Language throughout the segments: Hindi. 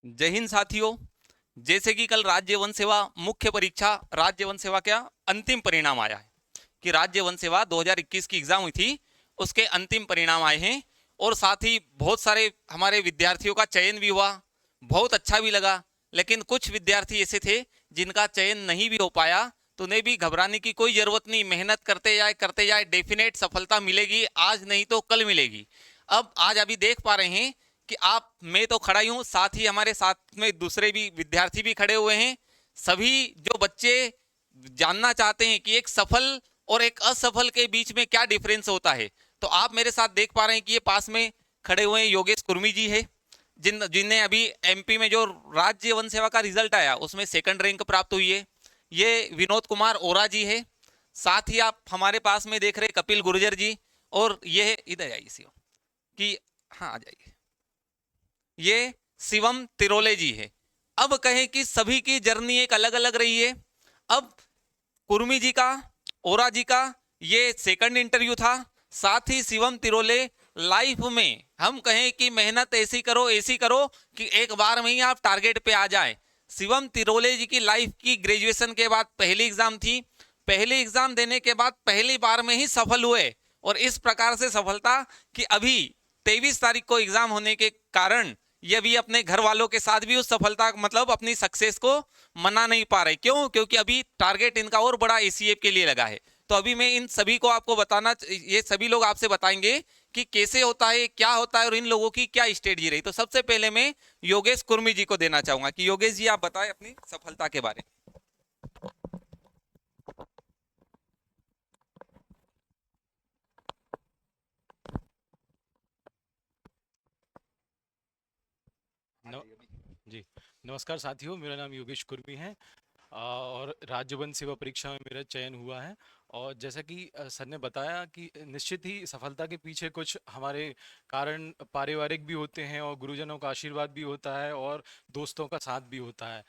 जय हिंद साथियों। जैसे कि कल राज्य वन सेवा मुख्य परीक्षा राज्य वन सेवा का अंतिम परिणाम आया है कि राज्य वन सेवा 2021 की एग्जाम हुई थी, उसके अंतिम परिणाम आए हैं। और साथ ही बहुत सारे हमारे विद्यार्थियों का चयन भी हुआ, बहुत अच्छा भी लगा। लेकिन कुछ विद्यार्थी ऐसे थे जिनका चयन नहीं भी हो पाया, तो उन्हें भी घबराने की कोई जरूरत नहीं। मेहनत करते जाए डेफिनेट सफलता मिलेगी, आज नहीं तो कल मिलेगी। अब आज अभी देख पा रहे हैं कि आप, मैं तो खड़ा ही हूं, साथ ही हमारे साथ में दूसरे भी विद्यार्थी भी खड़े हुए हैं। सभी जो बच्चे जानना चाहते हैं कि एक सफल और एक असफल के बीच में क्या डिफरेंस होता है, तो आप मेरे साथ देख पा रहे हैं कि ये पास में खड़े हुए हैं योगेश कुर्मी जी है, जिन्हें अभी एमपी में जो राज्य वन सेवा का रिजल्ट आया उसमें सेकंड रैंक प्राप्त हुई है। ये विनोद कुमार ओरा जी है। साथ ही आप हमारे पास में देख रहे कपिल गुर्जर जी। और ये इधर आइए शिवम कि, हाँ आ जाइए, ये शिवम तिरोले जी है। अब कहें कि सभी की जर्नी एक अलग अलग रही है। अब कुर्मी जी का, ओरा जी का ये सेकंड इंटरव्यू था। साथ ही शिवम तिरोले लाइफ में हम कहें कि मेहनत ऐसी करो कि एक बार में ही आप टारगेट पे आ जाए। शिवम तिरोले जी की लाइफ की ग्रेजुएशन के बाद पहली एग्जाम थी, पहली एग्जाम देने के बाद पहली बार में ही सफल हुए। और इस प्रकार से सफलता कि अभी 23 तारीख को एग्जाम होने के कारण ये भी अपने घर वालों के साथ भी उस सफलता मतलब अपनी सक्सेस को मना नहीं पा रहे। क्यों? क्योंकि अभी टारगेट इनका और बड़ा एसीएफ के लिए लगा है। तो अभी मैं इन सभी को आपको बताना, ये सभी लोग आपसे बताएंगे कि कैसे होता है, क्या होता है और इन लोगों की क्या स्ट्रेटजी रही। तो सबसे पहले मैं योगेश कुर्मी जी को देना चाहूंगा कि योगेश जी आप बताएं अपनी सफलता के बारे न, जी नमस्कार साथियों, मेरा नाम योगेश कुर्मी है। और राज्य वन सेवा परीक्षा में मेरा चयन हुआ है। और जैसा कि सर ने बताया कि निश्चित ही सफलता के पीछे कुछ हमारे कारण पारिवारिक भी होते हैं और गुरुजनों का आशीर्वाद भी होता है और दोस्तों का साथ भी होता है।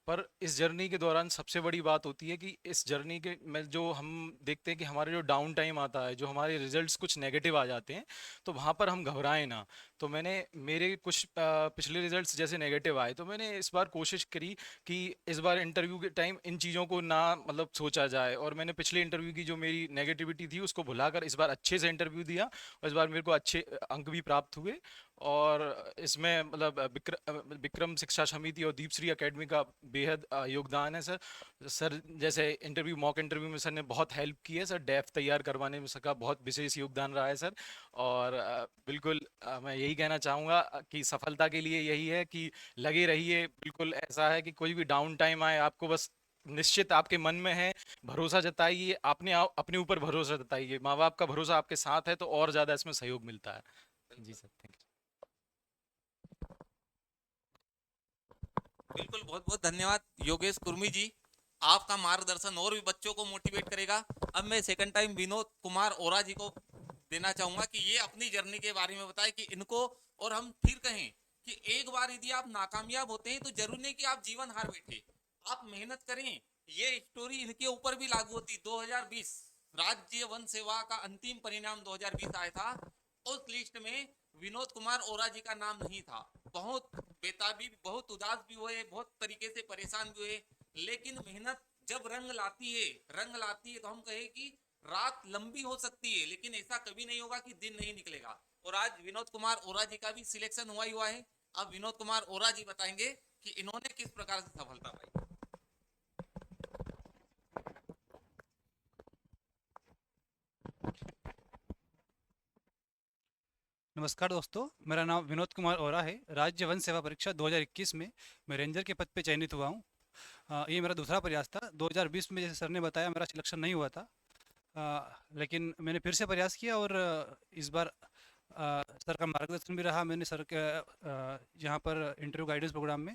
पर इस जर्नी के दौरान सबसे बड़ी बात होती है कि इस जर्नी के में जो हम देखते हैं कि हमारे जो डाउन टाइम आता है, जो हमारे रिजल्ट्स कुछ नेगेटिव आ जाते हैं, तो वहाँ पर हम घबराएं ना। तो मैंने मेरे कुछ पिछले रिजल्ट्स जैसे नेगेटिव आए, तो मैंने इस बार कोशिश करी कि इस बार इंटरव्यू के टाइम इन चीज़ों को ना मतलब सोचा जाए। और मैंने पिछले इंटरव्यू की जो मेरी नेगेटिविटी थी उसको भुलाकर इस बार अच्छे से इंटरव्यू दिया और इस बार मेरे को अच्छे अंक भी प्राप्त हुए। और इसमें मतलब विक्रम शिक्षा समिति और दीपश्री एकेडमी का बेहद योगदान है सर। सर जैसे इंटरव्यू मॉक इंटरव्यू में सर ने बहुत हेल्प की है सर, डेफ तैयार करवाने में सर का बहुत विशेष योगदान रहा है सर। और बिल्कुल मैं यही कहना चाहूँगा कि सफलता के लिए यही है कि लगे रहिए। बिल्कुल ऐसा है कि कोई भी डाउन टाइम आए, आपको बस निश्चित आपके मन में है, भरोसा जताइए, अपने ऊपर भरोसा जताइए। माँ बाप का भरोसा आपके साथ है तो और ज़्यादा इसमें सहयोग मिलता है। जी में। Sir, thank you. बिल्कुल, बहुत बहुत धन्यवाद योगेश कुर्मी जी। आपका मार्गदर्शन और भी बच्चों को मोटिवेट करेगा। अब मैं सेकंड टाइम विनोद कुमार ओरा जी को देना चाहूंगा कि ये अपनी जर्नी के बारे में बताएं कि इनको, और हम फिर कहें कि एक बार यदि आप नाकामयाब होते हैं तो जरूरी नहीं कि आप जीवन हार बैठे, आप मेहनत करें। ये स्टोरी इनके ऊपर भी लागू होती। 2020 राज्य वन सेवा का अंतिम परिणाम 2020 आया था, उस लिस्ट में विनोद कुमार ओरा जी का नाम नहीं था। बहुत बेताबी, बहुत उदास भी हुए, बहुत तरीके से परेशान भी हुए। लेकिन मेहनत जब रंग लाती है तो हम कहे कि रात लंबी हो सकती है लेकिन ऐसा कभी नहीं होगा कि दिन नहीं निकलेगा। और आज विनोद कुमार ओरा जी का भी सिलेक्शन हुआ है। अब विनोद कुमार ओरा जी बताएंगे कि इन्होंने किस प्रकार से सफलता पाई। नमस्कार दोस्तों, मेरा नाम विनोद कुमार ओरा है। राज्य वन सेवा परीक्षा 2021 में मैं रेंजर के पद पे चयनित हुआ हूँ। ये मेरा दूसरा प्रयास था। 2020 में जैसे सर ने बताया मेरा सिलेक्शन नहीं हुआ था, लेकिन मैंने फिर से प्रयास किया और इस बार सर का मार्गदर्शन भी रहा। मैंने सर के यहाँ पर इंटरव्यू गाइडेंस प्रोग्राम में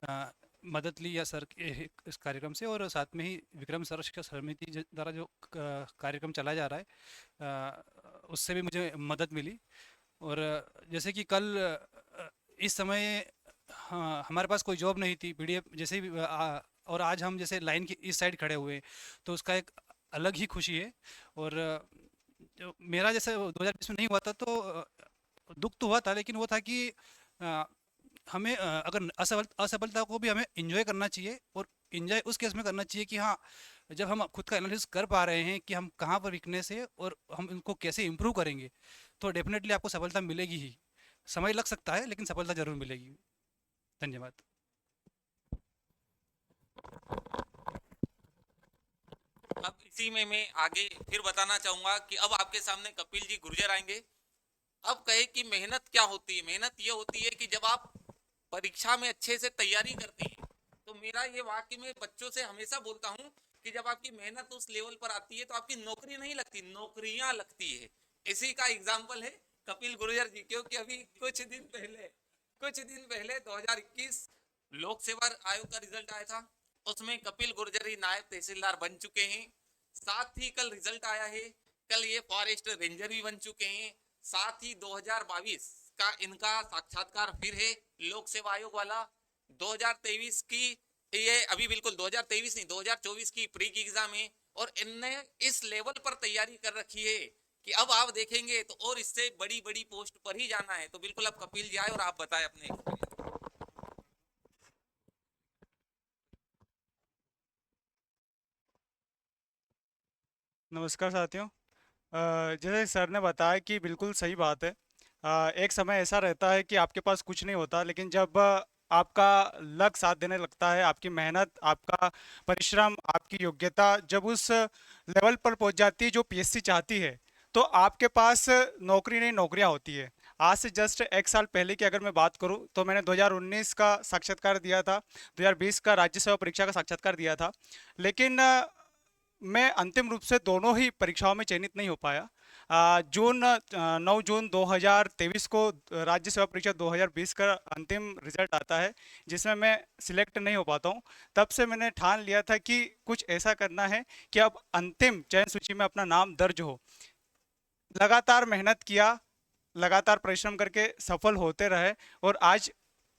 अ, मदद ली या सर के इस कार्यक्रम से, और साथ में ही विक्रम सर्व शिक्षा समिति द्वारा जो कार्यक्रम चलाया जा रहा है उससे भी मुझे मदद मिली। और जैसे कि कल इस समय, हाँ, हमारे पास कोई जॉब नहीं थी पीडीएफ जैसे भी और आज हम जैसे लाइन की इस साइड खड़े हुए हैं, तो उसका एक अलग ही खुशी है। और जो मेरा जैसे 2020 में नहीं हुआ था तो दुख तो हुआ था, लेकिन वो था कि हमें अगर असफलता को भी हमें इंजॉय करना चाहिए, और इंजॉय उस केस में करना चाहिए कि हाँ, जब हम खुद का एनालिसिस कर पा रहे हैं कि हम कहाँ पर वीकनेस है और हम इनको कैसे इम्प्रूव करेंगे, तो डेफिनेटली आपको सफलता मिलेगी ही। समय लग सकता है, लेकिन सफलता जरूर मिलेगी। धन्यवाद। अब इसी में मैं आगे फिर बताना चाहूंगा कि अब आपके सामने कपिल जी गुर्जर आएंगे। अब कहे कि मेहनत क्या होती है। मेहनत ये होती है कि जब आप परीक्षा में अच्छे से तैयारी करते हैं, तो मेरा ये वाक्य में बच्चों से हमेशा बोलता हूं कि जब आपकी मेहनत उस लेवल पर आती है तो आपकी नौकरी नहीं लगती, नौकरियां लगती है। इसी का एग्जाम्पल है कपिल गुर्जर जी, क्योंकि अभी कुछ दिन पहले 2021 लोक सेवा आयोग का रिजल्ट आया था। उसमें कपिल गुर्जर ही नायब तहसीलदार बन चुके हैं। साथ ही कल रिजल्ट आया है, कल ये फॉरेस्ट रेंजर भी बन चुके हैं। साथ ही 2022 का इनका साक्षात्कार फिर है लोक सेवा आयोग वाला। 2023 की ये अभी बिल्कुल 2023 नहीं 2024 की प्री की एग्जाम है, और इनने इस लेवल पर तैयारी कर रखी है कि अब आप देखेंगे तो और इससे बड़ी बड़ी पोस्ट पर ही जाना है। तो बिल्कुल अब कपिल जी आए और आप बताएं अपने experience। नमस्कार साथियों। जैसे सर ने बताया कि बिल्कुल सही बात है। एक समय ऐसा रहता है कि आपके पास कुछ नहीं होता, लेकिन जब आपका लक साथ देने लगता है, आपकी मेहनत, आपका परिश्रम, आपकी योग्यता जब उस लेवल पर पहुंच जाती है जो पीएससी चाहती है, तो आपके पास नौकरी नहीं नौकरियां होती है। आज से जस्ट एक साल पहले की अगर मैं बात करूं तो मैंने 2019 का साक्षात्कार दिया था, 2020 का राज्य सेवा परीक्षा का साक्षात्कार दिया था, लेकिन मैं अंतिम रूप से दोनों ही परीक्षाओं में चयनित नहीं हो पाया। 9 जून 2023 को राज्य सेवा परीक्षा 2020 का अंतिम रिजल्ट आता है, जिसमें मैं सिलेक्ट नहीं हो पाता हूं। तब से मैंने ठान लिया था कि कुछ ऐसा करना है कि अब अंतिम चयन सूची में अपना नाम दर्ज हो। लगातार मेहनत किया, लगातार परिश्रम करके सफल होते रहे, और आज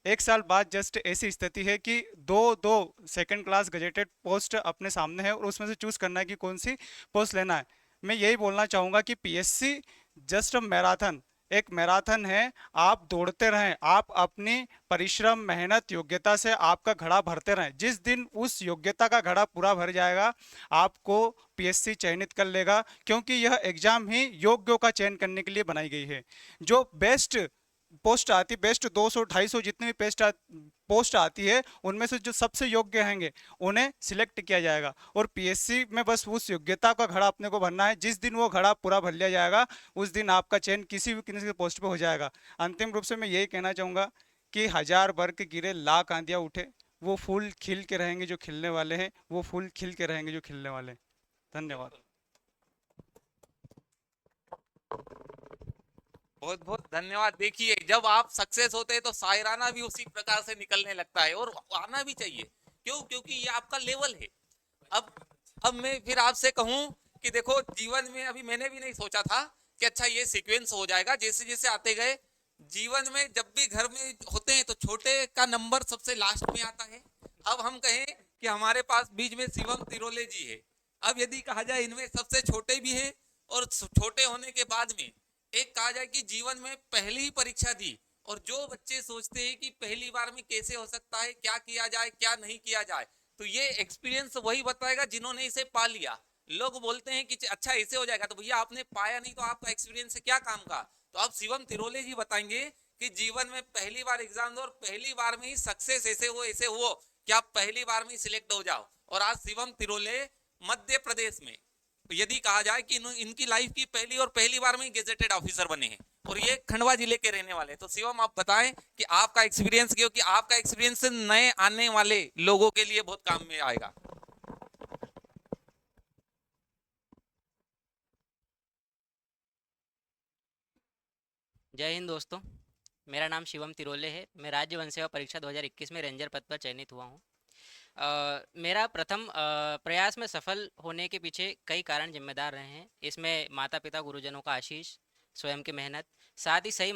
एक साल बाद जस्ट ऐसी स्थिति है कि दो दो सेकंड क्लास गजेटेड पोस्ट अपने सामने है, और उसमें से चूज करना है कि कौन सी पोस्ट लेना है। मैं यही बोलना चाहूंगा कि पीएससी जस्ट मैराथन, एक मैराथन है। आप दौड़ते रहें, आप अपनी परिश्रम, मेहनत, योग्यता से आपका घड़ा भरते रहें। जिस दिन उस योग्यता का घड़ा पूरा भर जाएगा, आपको पीएससी चयनित कर लेगा, क्योंकि यह एग्जाम ही योग्यों का चयन करने के लिए बनाई गई है। जो बेस्ट पोस्ट आती, बेस्ट 200 250 जितनी भी पोस्ट आती है, उनमें से जो सबसे योग्य होंगे उन्हें सिलेक्ट किया जाएगा, और पीएससी में बस उस योग्यता का घड़ा अपने को भरना है। जिस दिन वो घड़ा पूरा भर लिया जाएगा, उस दिन आपका चयन किसी पोस्ट पे हो जाएगा। अंतिम रूप से मैं यही कहना चाहूंगा कि हजार वर्ग गिरे, लाख आंधियां उठे, वो फूल खिल के रहेंगे जो खिलने वाले हैं, वो फूल खिल के रहेंगे जो खिलने वाले हैं। धन्यवाद। बहुत बहुत धन्यवाद। देखिए जब आप सक्सेस होते हैं तो शायराना भी उसी प्रकार से निकलने लगता है, और आना भी चाहिए। क्यों? क्योंकि ये आपका लेवल है। अब अब मैं फिर आपसे कहूं कि देखो जीवन में अभी मैंने भी नहीं सोचा था कि अच्छा ये सीक्वेंस हो जाएगा। जैसे जैसे आते गए जीवन में, जब भी घर में होते हैं तो छोटे का नंबर सबसे लास्ट में आता है। अब हम कहें कि हमारे पास बीच में शिवम तिरोले जी है। अब यदि कहा जाए इनमें सबसे छोटे भी हैं, और छोटे होने के बाद में एक कहा जाए कि जीवन में पहली ही परीक्षा दी, और जो बच्चे सोचते हैं कि पहली बार में कैसे हो सकता है, क्या किया जाए क्या नहीं किया जाए, तो ये एक्सपीरियंस वही बताएगा जिन्होंने इसे पा लिया। लोग बोलते हैं कि अच्छा ऐसे हो जाएगा, तो भैया आपने पाया नहीं तो आपका एक्सपीरियंस से क्या काम का। तो अब शिवम तिरोले जी बताएंगे कि जीवन में पहली बार एग्जाम दो और पहली बार में ही सक्सेस ऐसे हुआ कि आप पहली बार में ही सिलेक्ट हो जाओ। और आज शिवम तिरोले मध्य प्रदेश में, यदि कहा जाए कि इनकी लाइफ की पहली बार में ही गेजेटेड ऑफिसर बने हैं, और ये खंडवा जिले के रहने वाले हैं। तो शिवम आप बताएं कि आपका एक्सपीरियंस, क्योंकि आपका एक्सपीरियंस नए आने वाले लोगों के लिए बहुत काम में आएगा। जय हिंद दोस्तों। मेरा नाम शिवम तिरोले है। मैं राज्य वन सेवा परीक्षा 2021 में रेंजर पद पर चयनित हुआ हूँ। मेरा प्रथम प्रयास में सफल होने के पीछे कई कारण जिम्मेदार रहे हैं। इसमें माता पिता गुरुजनों का आशीष, स्वयं की मेहनत, साथ ही सही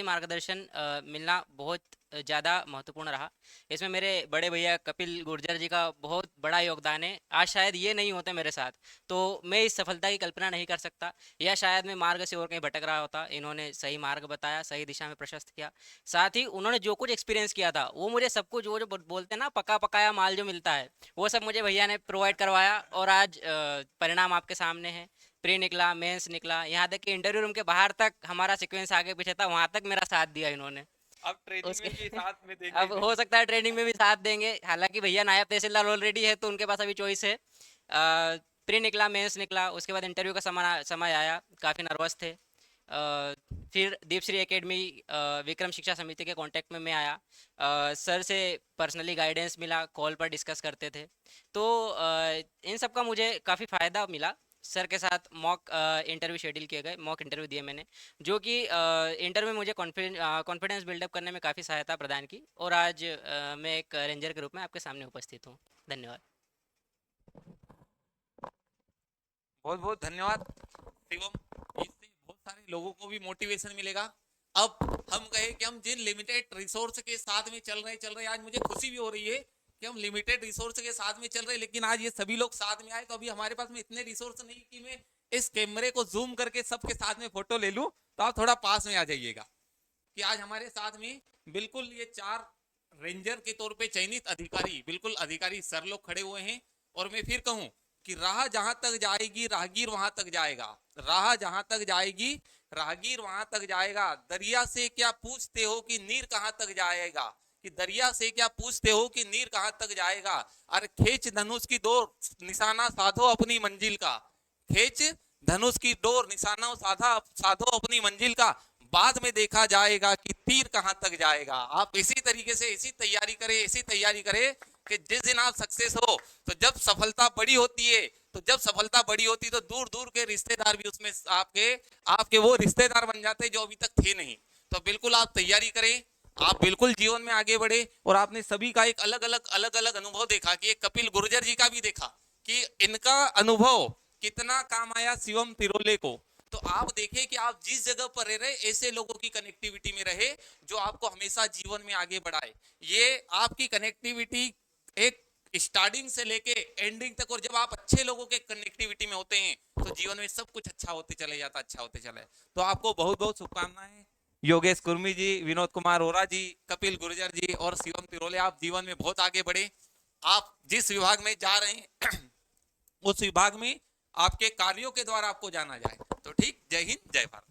मार्गदर्शन मिलना बहुत ज़्यादा महत्वपूर्ण रहा। इसमें मेरे बड़े भैया कपिल गुर्जर जी का बहुत बड़ा योगदान है। आज शायद ये नहीं होते मेरे साथ तो मैं इस सफलता की कल्पना नहीं कर सकता, या शायद मैं मार्ग से और कहीं भटक रहा होता। इन्होंने सही मार्ग बताया, सही दिशा में प्रशस्त किया। साथ ही उन्होंने जो कुछ एक्सपीरियंस किया था वो मुझे सब कुछ, वो जो बोलते हैं ना पका पकाया माल जो मिलता है, वो सब मुझे भैया ने प्रोवाइड करवाया। और आज परिणाम आपके सामने है। प्री निकला, मेंस निकला, यहाँ तक कि इंटरव्यू रूम के बाहर तक हमारा सीक्वेंस आगे पीछे था, वहाँ तक मेरा साथ दिया इन्होंने। अब ट्रेनिंग उसके में भी साथ में देंगे अब हो सकता है ट्रेनिंग में भी साथ देंगे, हालांकि भैया नायब तहसीलदार ऑलरेडी है तो उनके पास अभी चॉइस है। प्री निकला, मेंस निकला, उसके बाद इंटरव्यू का समय आया, काफ़ी नर्वस थे। फिर दीपश्री एकेडमी विक्रम शिक्षा समिति के कांटेक्ट में मैं आया। सर से पर्सनली गाइडेंस मिला, कॉल पर डिस्कस करते थे। तो इन सब का मुझे काफ़ी फ़ायदा मिला। सर के साथ मॉक इंटरव्यू शेड्यूल किए गए, मॉक इंटरव्यू दिए मैंने, जो कि इंटरव्यू में मुझे कॉन्फिडेंस बिल्डअप करने में काफ़ी सहायता प्रदान की। और आज मैं एक रेंजर के रूप में आपके सामने उपस्थित हूँ। धन्यवाद। बहुत बहुत धन्यवाद शिवम। इससे बहुत सारे लोगों को भी मोटिवेशन मिलेगा। अब हम कहे कि हम जिन लिमिटेड रिसोर्स के साथ में चल रहे, आज मुझे खुशी भी हो रही है कि हम लिमिटेड रिसोर्स के साथ में चल रहे, लेकिन आज ये सभी लोग साथ में आए। तो अभी हमारे पास में इतने रिसोर्स नहीं कि मैं इस कैमरे को जूम करके सबके साथ में फोटो ले लूं। तो आप थोड़ा पास में आ जाइएगा कि आज हमारे साथ में बिल्कुल ये 4 रेंजर के तौर पे चयनित अधिकारी, बिल्कुल अधिकारी सर लोग खड़े हुए हैं। और मैं फिर कहूं कि राह जहां तक जाएगी राहगीर वहां तक जाएगा, राह जहां तक जाएगी राहगीर वहां तक जाएगा। दरिया से क्या पूछते हो कि नीर कहां तक जाएगा, कि दरिया से क्या पूछते हो कि नीर कहां तक जाएगा। अरे खेच धनुष की डोर, निशाना साधो अपनी मंजिल का। खेच धनुष की डोर, निशाना साधो अपनी मंजिल का। बाद में देखा जाएगा कि तीर कहां तक जाएगा। आप इसी तरीके से ऐसी तैयारी करें कि जिस दिन आप सक्सेस हो, तो जब सफलता बड़ी होती है, तो दूर दूर के रिश्तेदार भी उसमें आपके वो रिश्तेदार बन जाते हैं जो अभी तक थे नहीं। तो बिल्कुल आप तैयारी करें, आप बिल्कुल जीवन में आगे बढ़े। और आपने सभी का एक अलग अलग अनुभव देखा कि एक कपिल गुर्जर जी का भी देखा कि इनका अनुभव कितना काम आया शिवम तिरोले को। तो आप देखें कि आप जिस जगह पर रह रहे, ऐसे लोगों की कनेक्टिविटी में रहे जो आपको हमेशा जीवन में आगे बढ़ाए। ये आपकी कनेक्टिविटी एक स्टार्टिंग से लेके एंडिंग तक, और जब आप अच्छे लोगों के कनेक्टिविटी में होते हैं तो जीवन में सब कुछ अच्छा होते चले जाता। तो आपको बहुत बहुत शुभकामनाएं। योगेश कुर्मी जी, विनोद कुमार ओरा जी, कपिल गुर्जर जी और शिवम तिरोले, आप जीवन में बहुत आगे बढ़े। आप जिस विभाग में जा रहे हैं उस विभाग में आपके कार्यों के द्वारा आपको जाना जाए। तो ठीक, जय हिंद, जय भारत।